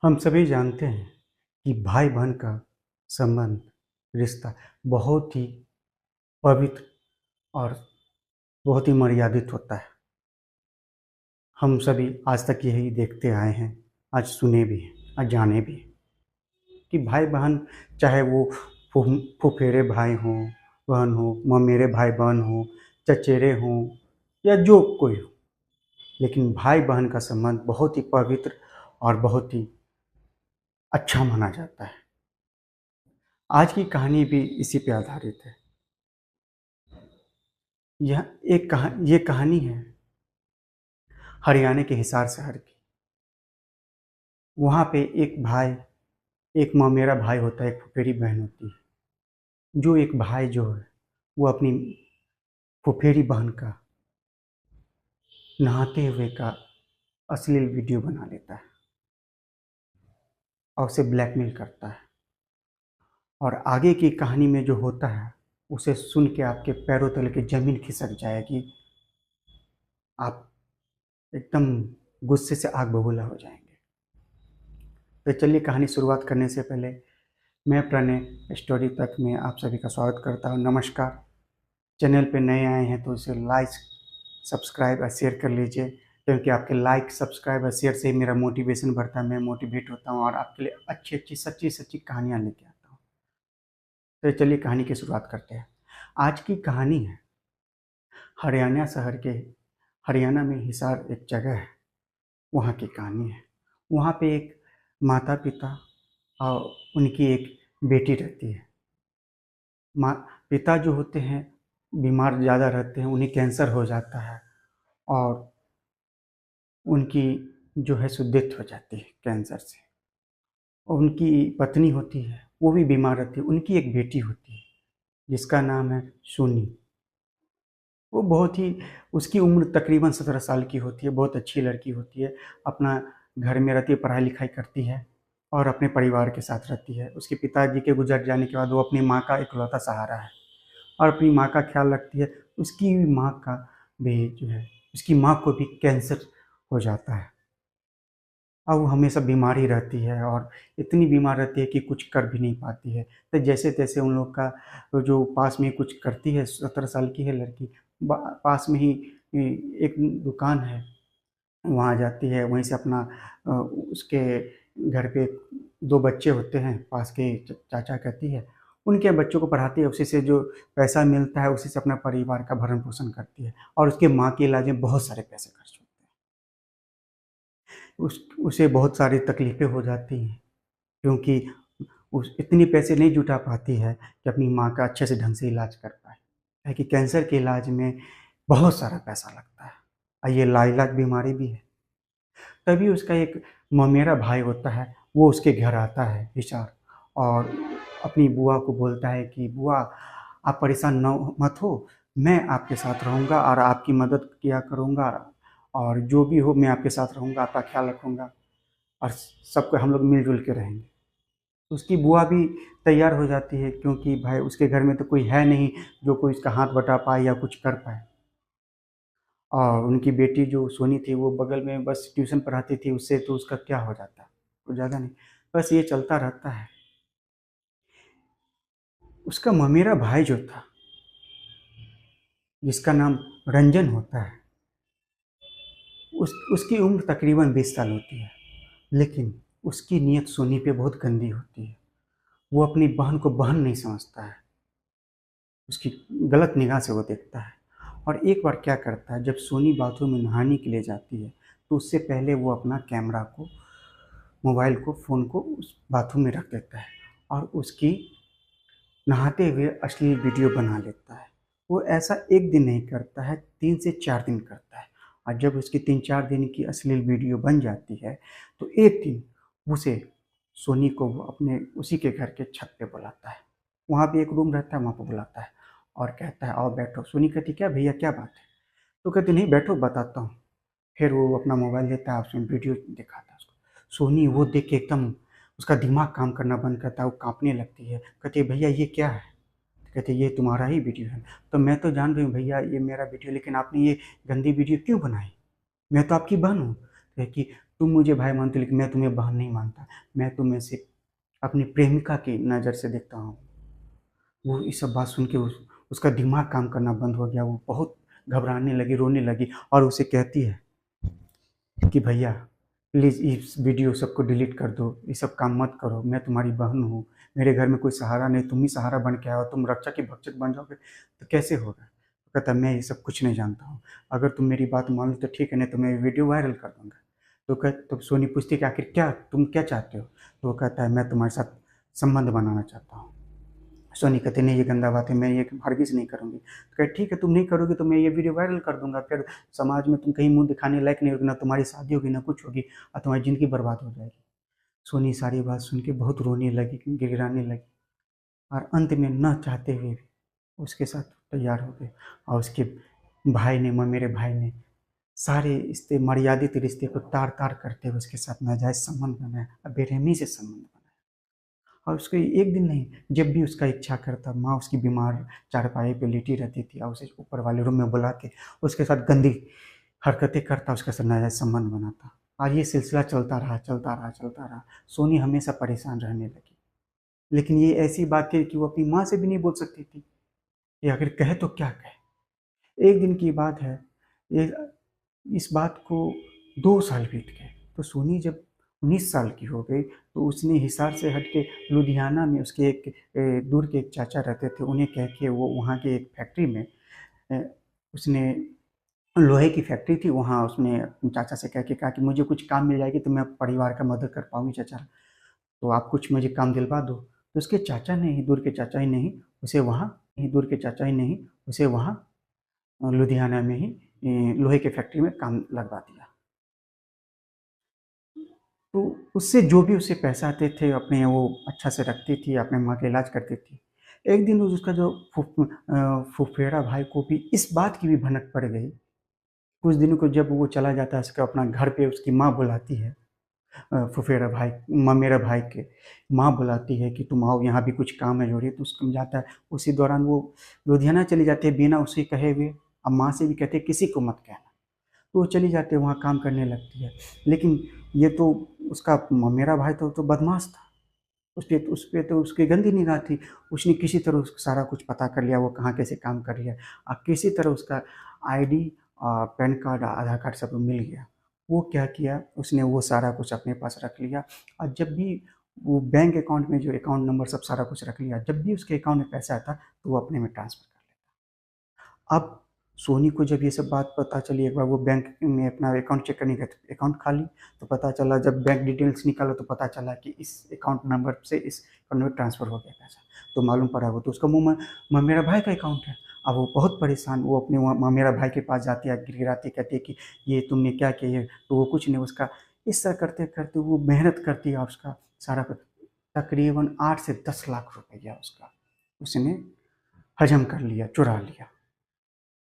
हम सभी जानते हैं कि भाई बहन का संबंध रिश्ता बहुत ही पवित्र और बहुत ही मर्यादित होता है। हम सभी आज तक यही देखते आए हैं, आज सुने भी हैं, आज जाने भी हैं कि भाई बहन चाहे वो फुफेरे भाई हों, बहन हो, ममेरे भाई बहन हो, चचेरे हों या जो कोई हो, लेकिन भाई बहन का संबंध बहुत ही पवित्र और बहुत ही अच्छा माना जाता है। आज की कहानी भी इसी पे आधारित है। ये कहानी है हरियाणा के हिसार शहर की। वहाँ पे एक भाई, एक ममेरा भाई होता है, एक फुफेरी बहन होती है। जो एक भाई जो है वो अपनी फुफेरी बहन का नहाते हुए का अश्लील वीडियो बना लेता है और उसे ब्लैकमेल करता है। और आगे की कहानी में जो होता है उसे सुन के आपके पैरों तले की जमीन खिसक जाएगी। आप एकदम गुस्से से आग बबूला हो जाएंगे। तो चलिए कहानी शुरुआत करने से पहले मैं प्रणय स्टोरी तक में आप सभी का स्वागत करता हूँ। नमस्कार। चैनल पे नए आए हैं तो इसे लाइक, सब्सक्राइब और शेयर कर लीजिए, क्योंकि आपके लाइक, सब्सक्राइब और शेयर से ही मेरा मोटिवेशन बढ़ता है। मैं मोटिवेट होता हूँ और आपके लिए अच्छी अच्छी सच्ची सच्ची कहानियाँ लेके आता हूँ। तो चलिए कहानी की शुरुआत करते हैं। आज की कहानी है हरियाणा शहर के, हरियाणा में हिसार एक जगह है, वहाँ की कहानी है। वहाँ पे एक माता पिता और उनकी एक बेटी रहती है। माँ पिता जो होते हैं बीमार ज़्यादा रहते हैं, उन्हें कैंसर हो जाता है और उनकी जो है सो डेथ हो जाती है कैंसर से। और उनकी पत्नी होती है, वो भी बीमार रहती है। उनकी एक बेटी होती है जिसका नाम है सोनी। वो बहुत ही, उसकी उम्र तकरीबन 17 साल की होती है। बहुत अच्छी लड़की होती है। अपना घर में रहती है, पढ़ाई लिखाई करती है और अपने परिवार के साथ रहती है। उसके पिताजी के गुजर जाने के बाद वो अपनी माँ का इकलौता सहारा है और अपनी माँ का ख्याल रखती है। उसकी माँ का भी जो है, उसकी माँ को भी कैंसर हो जाता है। अब वो हमेशा बीमार ही रहती है और इतनी बीमार रहती है कि कुछ कर भी नहीं पाती है। तो जैसे तैसे उन लोग का जो पास में कुछ करती है, 17 साल की है लड़की, पास में ही एक दुकान है, वहाँ जाती है। वहीं से अपना उसके घर पे 2 बच्चे होते हैं, पास के चाचा कहती है, उनके बच्चों को पढ़ाती है। उसी से जो पैसा मिलता है उसी से अपना परिवार का भरण पोषण करती है और उसके माँ के इलाज में बहुत सारे पैसे खर्च होते हैं। उसे बहुत सारी तकलीफ़ें हो जाती हैं, क्योंकि उस इतने पैसे नहीं जुटा पाती है कि अपनी माँ का अच्छे से ढंग से इलाज कर पाए। है कि कैंसर के इलाज में बहुत सारा पैसा लगता है और ये लाइलाज बीमारी भी है। तभी उसका एक ममेरा भाई होता है, वो उसके घर आता है हिसार और अपनी बुआ को बोलता है कि बुआ, आप परेशान न मत हो, मैं आपके साथ रहूँगा और आपकी मदद किया करूँगा और जो भी हो मैं आपके साथ रहूँगा, आपका ख्याल रखूँगा और सबको हम लोग मिलजुल के रहेंगे। तो उसकी बुआ भी तैयार हो जाती है, क्योंकि भाई उसके घर में तो कोई है नहीं जो कोई उसका हाथ बटा पाए या कुछ कर पाए। और उनकी बेटी जो सोनी थी वो बगल में बस ट्यूशन पढ़ाती थी, उससे तो उसका क्या हो जाता, कुछ ज़्यादा नहीं। बस ये चलता रहता है। उसका ममेरा भाई जो था, जिसका नाम रंजन होता है, उसकी उम्र तकरीबन 20 साल होती है, लेकिन उसकी नीयत सोनी पे बहुत गंदी होती है। वो अपनी बहन को बहन नहीं समझता है, उसकी गलत निगाह से वो देखता है। और एक बार क्या करता है, जब सोनी बाथरूम में नहाने के लिए जाती है तो उससे पहले वो अपना कैमरा को, मोबाइल को, फ़ोन को उस बाथरूम में रख देता है और उसकी नहाते हुए अश्लील वीडियो बना लेता है। वो ऐसा एक दिन नहीं करता है, 3 से 4 दिन करता है। और जब उसकी 3-4 दिन की अश्लील वीडियो बन जाती है तो एक दिन उसे, सोनी को, वो अपने उसी के घर के छत पे बुलाता है। वहाँ भी एक रूम रहता है, वहाँ पे बुलाता है और कहता है आओ बैठो। सोनी कहती क्या भैया क्या बात है? तो कहती नहीं बैठो बताता हूँ। फिर वो अपना मोबाइल देता है, उसमें वीडियो दिखाता है उसको। सोनी वो देख के एकदम उसका दिमाग काम करना बंद करता है, वो काँपने लगती है। कहती है भैया ये क्या है? कहते ये तुम्हारा ही वीडियो है। तो मैं तो जान रही हूँ भैया ये मेरा वीडियो, लेकिन आपने ये गंदी वीडियो क्यों बनाई? मैं तो आपकी बहन हूँ। कहे कि तुम मुझे भाई मानते हो, लेकिन मैं तुम्हें बहन नहीं मानता। मैं तुम्हें सिर्फ अपनी प्रेमिका की नज़र से देखता हूँ। वो ये सब बात सुन के उसका दिमाग काम करना बंद हो गया। वो बहुत घबराने लगी, रोने लगी और उसे कहती है कि भैया प्लीज़ इस वीडियो सबको डिलीट कर दो, ये सब काम मत करो, मैं तुम्हारी बहन हूँ, मेरे घर में कोई सहारा नहीं, तुम ही सहारा बन के आओ, तुम रक्षा के भक्षक बन जाओगे तो कैसे होगा। तो कहता मैं ये सब कुछ नहीं जानता हूँ, अगर तुम मेरी बात मान लो तो ठीक है, नहीं तो मैं वीडियो वायरल कर दूंगा। तो सोनी पूछती कि आखिर क्या तुम क्या चाहते हो। तो वो कहता है मैं तुम्हारे साथ संबंध बनाना चाहता हूँ। सोनी कहते नहीं, ये गंदा बात है, मैं ये हरगिज़ नहीं करूँगी। तो कहे ठीक है, तुम नहीं करोगे तो मैं ये वीडियो वायरल कर दूंगा, फिर समाज में तुम कहीं मुंह दिखाने लायक नहीं होगी, ना तुम्हारी शादी होगी ना कुछ होगी, और तुम्हारी ज़िंदगी बर्बाद हो जाएगी। सोनी सारी बात सुन के बहुत रोने लगी, गिड़गिड़ाने लगी, और अंत में न चाहते हुए भी उसके साथ तैयार हो गए। और उसके भाई ने, मेरे भाई ने सारे रिश्ते, मर्यादित रिश्ते को तार तार करते हुए उसके साथ नाजायज संबंध बनाया और बेरहमी से संबंध बनाया। और उसको एक दिन नहीं, जब भी उसका इच्छा करता, माँ उसकी बीमार चारपाई पे लेटी रहती थी और उसे ऊपर वाले रूम में बुला के उसके साथ गंदी हरकतें करता, उसके साथ नाजायज संबंध बनाता। और ये सिलसिला चलता रहा, चलता रहा, चलता रहा। सोनी हमेशा परेशान रहने लगी। लेकिन ये ऐसी बात थी कि वो अपनी माँ से भी नहीं बोल सकती थी, कि अगर कहे तो क्या कहे। एक दिन की बात है, ये इस बात को 2 साल बीत गए। तो सोनी जब 19 साल की हो गई तो उसने हिसार से हट के लुधियाना में उसके एक दूर के एक चाचा रहते थे, उन्हें कह के वो वहाँ के एक फैक्ट्री में अ, उसने लोहे की फैक्ट्री थी, वहाँ उसने अपने चाचा से कह के कहा कि मुझे कुछ काम मिल जाएगी तो मैं परिवार का मदद कर पाऊंगी चाचा, तो आप कुछ मुझे काम दिलवा दो। तो उसके चाचा ने ही, दूर के चाचा ही नहीं, उसे वहाँ दूर के चाचा ही नहीं उसे वहाँ लुधियाना में ही लोहे के फैक्ट्री में काम लगवा दिया। तो उससे जो भी उसे पैसा आते थे अपने, वो अच्छा से रखती थी, अपने माँ का इलाज करती थी। एक दिन उसका जो फुफेरा भाई को भी इस बात की भी भनक पड़ गई। कुछ दिनों को जब वो चला जाता है, उसके अपना घर पे उसकी माँ बुलाती है, फुफेरा भाई, मेरा भाई के माँ बुलाती है कि तुम आओ, यहाँ भी कुछ काम है जरूरी, तो उसको जाता है। उसी दौरान वो लुधियाना चली जाती है बिना उसे कहे हुए। अब माँ से भी कहते किसी को मत कहना। तो वो चली जाती है, वहाँ काम करने लगती है। लेकिन ये तो उसका मेरा भाई तो बदमाश था। उस पे तो उसकी गंदी निगाह थी। उसने किसी तरह उसको सारा कुछ पता कर लिया, वो कहाँ कैसे काम कर रही है, और किसी तरह उसका आईडी, पैन कार्ड, आधार कार्ड सब मिल गया। वो क्या किया, उसने वो सारा कुछ अपने पास रख लिया। और जब भी वो बैंक अकाउंट में जो अकाउंट नंबर सब सारा कुछ रख लिया, जब भी उसके अकाउंट में पैसा आता तो वो अपने में ट्रांसफर कर लेता। अब सोनी को जब ये सब बात पता चली, एक बार वो बैंक में अपना अकाउंट चेक करने गए तो अकाउंट खाली। तो पता चला, जब बैंक डिटेल्स निकाला तो पता चला कि इस अकाउंट नंबर से इस अकाउंट में ट्रांसफ़र हो गया पैसा। तो मालूम पड़ा वो तो उसका मुँह में मेरा भाई का अकाउंट है। अब वो बहुत परेशान, वो अपने वहाँ मेरा भाई के पास जाती है, गिड़गिड़ाती, कहती है कि ये तुमने क्या किया है। तो वो कुछ नहीं, उसका इस तरह करते करते वो मेहनत करती है, और उसका सारा तकरीबन 8 से 10 लाख रुपया उसका उसने हजम कर लिया, चुरा लिया।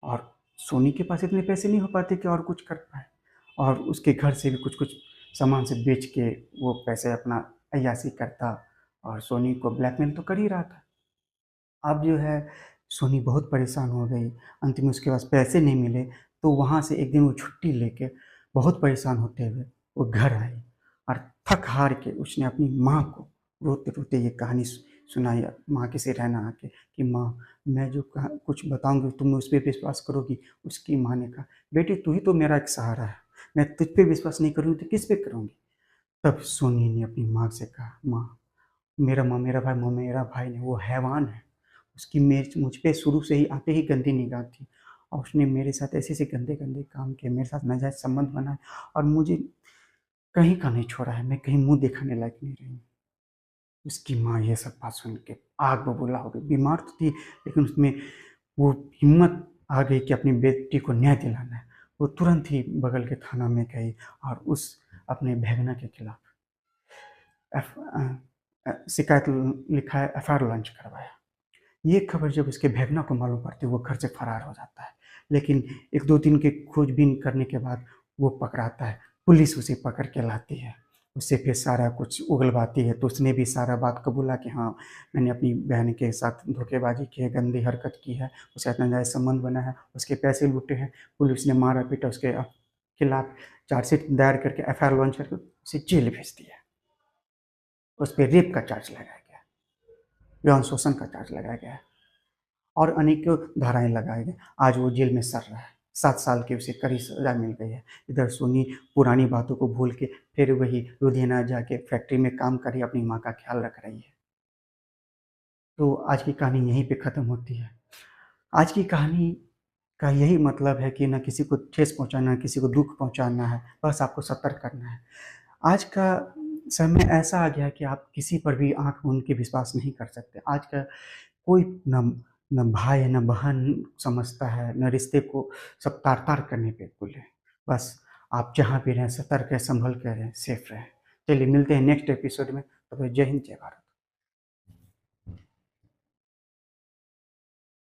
और सोनी के पास इतने पैसे नहीं हो पाते कि और कुछ कर पाए, और उसके घर से भी कुछ कुछ सामान से बेच के वो पैसे अपना अय्यासी करता, और सोनी को ब्लैकमेल तो कर ही रहा था। अब जो है, सोनी बहुत परेशान हो गई। अंत में उसके पास पैसे नहीं मिले, तो वहाँ से एक दिन वो छुट्टी लेके बहुत परेशान होते हुए वो घर आई, और थक हार के उसने अपनी माँ को रोते रोते ये कहानी सुनाई, माँ के से रहना आके कि माँ, मैं जो कुछ बताऊंगी तुम उस पर विश्वास करोगी। उसकी माँ ने कहा बेटी, तू ही तो मेरा एक सहारा है, मैं तुझ पे विश्वास नहीं करूँगी तो किस पे करूँगी। तब सोनी ने अपनी माँ से कहा, माँ, मेरा भाई, मेरा भाई नहीं, वो हैवान है। उसकी मेरे मुझ पे शुरू से ही आते ही गंदी निगाह थी, और उसने मेरे साथ ऐसे ऐसे गंदे गंदे काम किए, मेरे साथ नाजायज संबंध बनाए, और मुझे कहीं का नहीं छोड़ा है, मैं कहीं मुंह दिखाने लायक नहीं रही। उसकी माँ ये सब बात सुन के आग बबूला हो गई। बीमार तो थी, लेकिन उसमें वो हिम्मत आ गई कि अपनी बेटी को न्याय दिलाना है। वो तुरंत ही बगल के थाना में गई और उस अपने भैगना के खिलाफ शिकायत लिखा है, एफआईआर लॉन्च करवाया। ये खबर जब उसके भैगना को मालूम पड़ती है, वो घर से फरार हो जाता है। लेकिन 1-2 दिन के खोजबीन करने के बाद वो पकड़ाता है, पुलिस उसे पकड़ के लाती है, उससे फिर सारा कुछ उगलवाती है। तो उसने भी सारा बात कबूला कि हाँ, मैंने अपनी बहन के साथ धोखेबाजी की है, गंदी हरकत की है, उसके साथ नाजायज संबंध बना है, उसके पैसे लूटे हैं, पुलिस ने मारा पीटा उसके खिलाफ चार्जशीट दायर करके एफआईआर लॉन्च करके उसे जेल भेज दिया। उस पे रेप का चार्ज लगाया गया, यौन शोषण का चार्ज लगाया गया और अनेकों धाराएं लगाई गई। आज वो जेल में सड़ रहा है, 7 साल की उसे कड़ी सजा मिल गई है। इधर सोनी पुरानी बातों को भूल के फिर वही लुधियाना जाके फैक्ट्री में काम कर रही है, अपनी माँ का ख्याल रख रही है। तो आज की कहानी यहीं पे ख़त्म होती है। आज की कहानी का यही मतलब है कि ना किसी को ठेस पहुंचाना, किसी को दुख पहुंचाना है, बस आपको सतर्क करना है। आज का समय ऐसा आ गया है कि आप किसी पर भी आँख मूंद के विश्वास नहीं कर सकते। आज का कोई न न भाई है, न बहन समझता है, न रिश्ते को, सब तार-तार करने पे कुल है। बस आप जहाँ भी रहें सतर्क रहें, संभल के रहें, सेफ रहें। चलिए मिलते हैं नेक्स्ट एपिसोड में। तब तक जय हिंद, जय भारत।